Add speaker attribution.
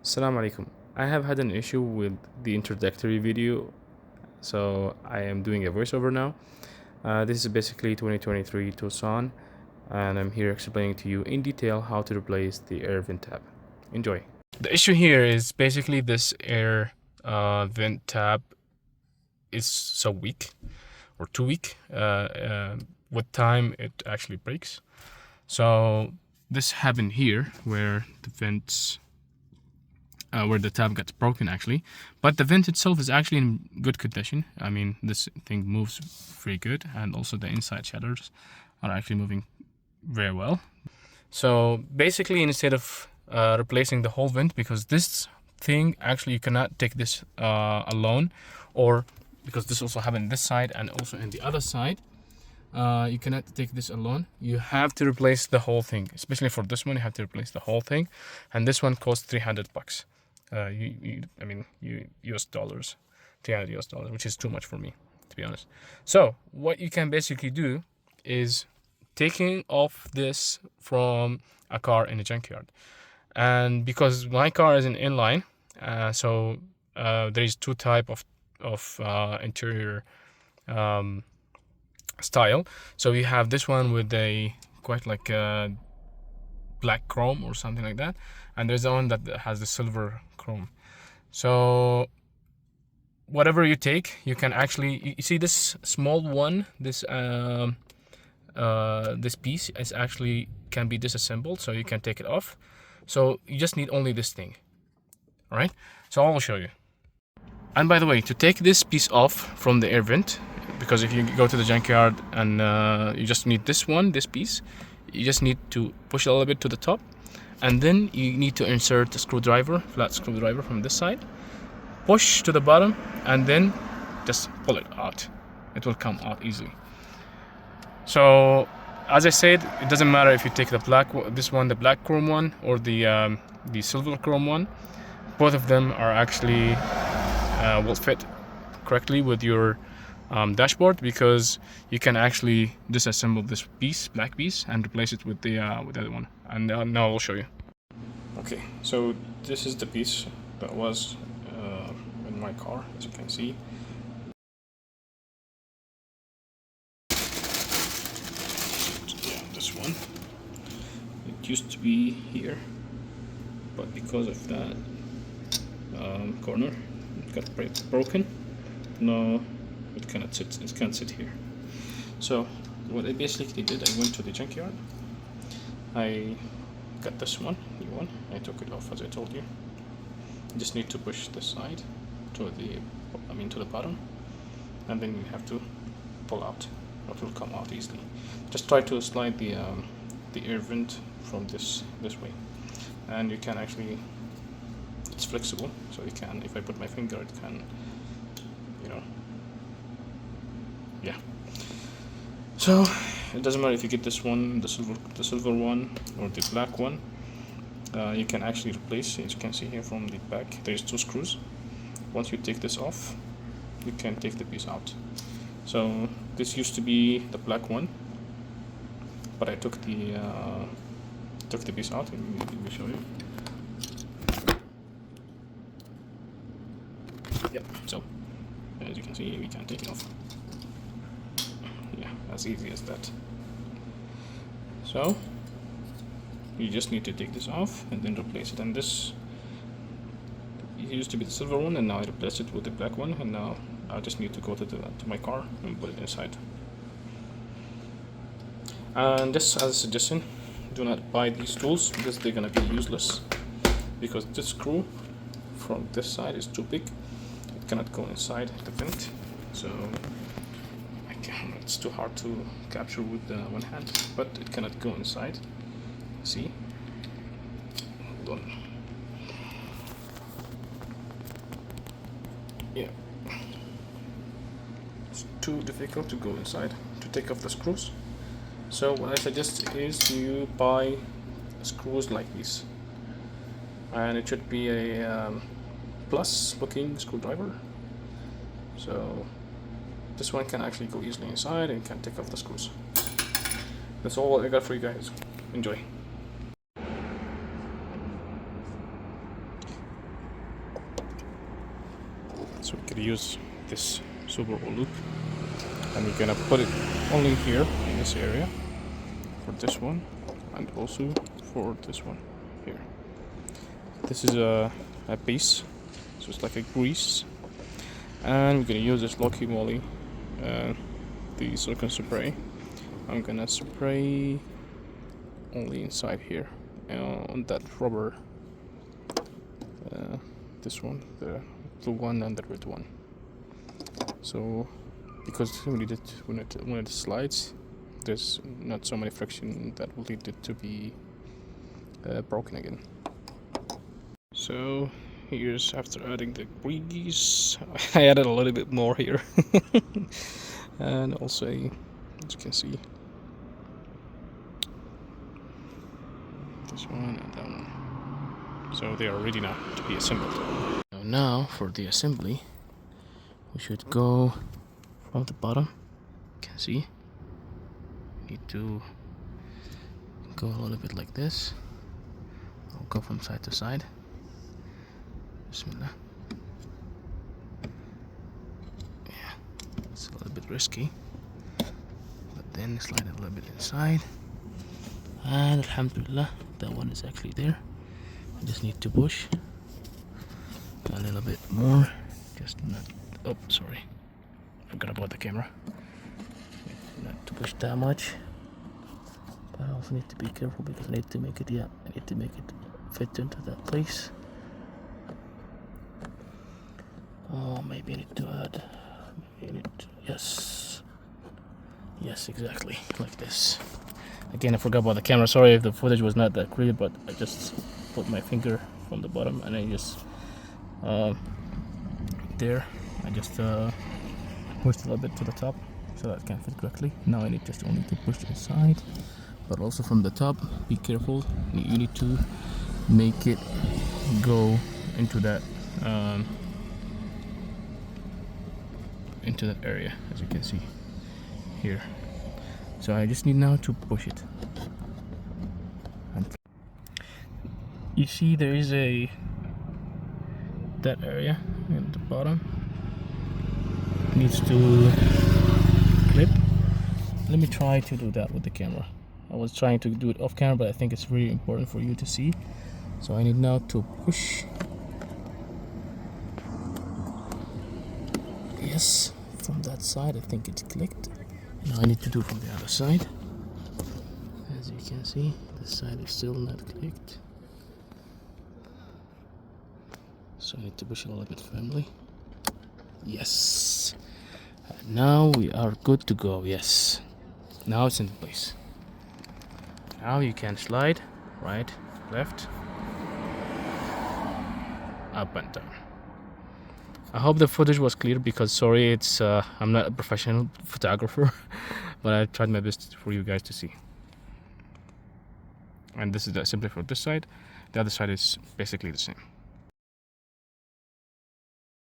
Speaker 1: Assalamu alaikum. I have had an issue with the introductory video, so I am doing a voiceover now. This is basically 2023 Tucson, and I'm here explaining to you in detail how to replace the air vent tab. Enjoy. The issue here is basically this air vent tab is so weak or too weak. With time, it actually breaks. So this happened here where the vents where the tab gets broken actually, but the vent itself is actually in good condition. I mean, this thing moves pretty good, and also the inside shutters are actually moving very well. So basically, instead of replacing the whole vent, because this thing actually you cannot take this alone, or because this also happened this side and also in the other side, you cannot take this alone. You have to replace the whole thing. Especially for this one, you have to replace the whole thing, and this one costs $300. US dollars, $300, which is too much for me, to be honest. So what you can basically do is taking off this from a car in a junkyard, and because my car is an inline, so there is two type of interior style. So we have this one with a quite like a black chrome or something like that, and there's the one that has the silver chrome. So whatever you take, you can actually, you see this small one, this piece is actually can be disassembled, so you can take it off. So you just need only this thing. All right, so I will show you. And by the way, to take this piece off from the air vent, because if you go to the junkyard and you just need this piece, you just need to push it a little bit to the top, and then you need to insert a screwdriver, flat screwdriver from this side, push to the bottom, and then just pull it out. It will come out easily. So as I said, it doesn't matter if you take the the black chrome one, or the silver chrome one. Both of them are actually will fit correctly with your dashboard, because you can actually disassemble this black piece, and replace it with the other one. And now I'll show you. Okay, so this is the piece that was in my car, as you can see. Yeah, this one. It used to be here, but because of that corner, it got broken. Now it cannot sit. It can't sit here. So what I basically did, I went to the junkyard. I got this new one. I took it off, as I told you. You just need to push this side to the bottom, and then you have to pull out. It will come out easily. Just try to slide the air vent from this way, and you can actually. It's flexible, so you can. If I put my finger, it can. Yeah. So it doesn't matter if you get this one, the silver one, or the black one. You can actually replace, as you can see here from the back, there's two screws. Once you take this off, you can take the piece out. So this used to be the black one, but I took the piece out. Let me show you. Yep. So as you can see, we can take it off. Yeah, as easy as that. So you just need to take this off and then replace it. And this, it used to be the silver one, and now I replaced it with the black one, and now I just need to go to my car and put it inside. And just as a suggestion, do not buy these tools, because they're gonna be useless, because this screw from this side is too big. It cannot go inside the vent, so it's too hard to capture with one hand, but it cannot go inside. See? Hold on. Yeah. It's too difficult to go inside to take off the screws. So what I suggest is you buy screws like this, and it should be a plus looking screwdriver. So this one can actually go easily inside and can take off the screws. That's all I got for you guys. Enjoy. So we can use this super loop, and we're gonna put it only here in this area for this one, and also for this one here. This is a base, so it's like a grease, and we're gonna use this Locky Moly, the silicone spray. I'm gonna spray only inside here on that rubber, this one, the blue one and the red one. So because when it slides, there's not so many friction that will lead it to be broken again. So here's after adding the grease. I added a little bit more here. And also, as you can see, this one and that one. So they are ready now to be assembled. Now for the assembly, we should go from the bottom. You can see, need to go a little bit like this. I'll go from side to side. Bismillah. Yeah, it's a little bit risky, but then slide it a little bit inside, and alhamdulillah, that one is actually there. I just need to push a little bit more, just not, oh sorry, forgot about the camera, not to push that much, but I also need to be careful because I need to make it, I need to make it fit into that place. Oh, maybe I need to add, yes, exactly, like this. Again, I forgot about the camera, sorry if the footage was not that clear, but I just put my finger from the bottom and I just, there, I just pushed a little bit to the top so that it can fit correctly. Now I need just only to push inside, but also from the top, be careful, you need to make it go into that, area, as you can see here. So I just need now to push it. And you see there is that area at the bottom needs to clip. Let me try to do that with the camera. I was trying to do it off camera, but I think it's really important for you to see. So I need now to push. Yes, from that side I think it's clicked. Now I need to do it from the other side. As you can see, this side is still not clicked. So I need to push it a little bit firmly. Yes. And now we are good to go. Yes. Now it's in place. Now you can slide right, left, up and down. I hope the footage was clear because sorry, it's I'm not a professional photographer, but I tried my best for you guys to see. And this is the assembly for this side. The other side is basically the same.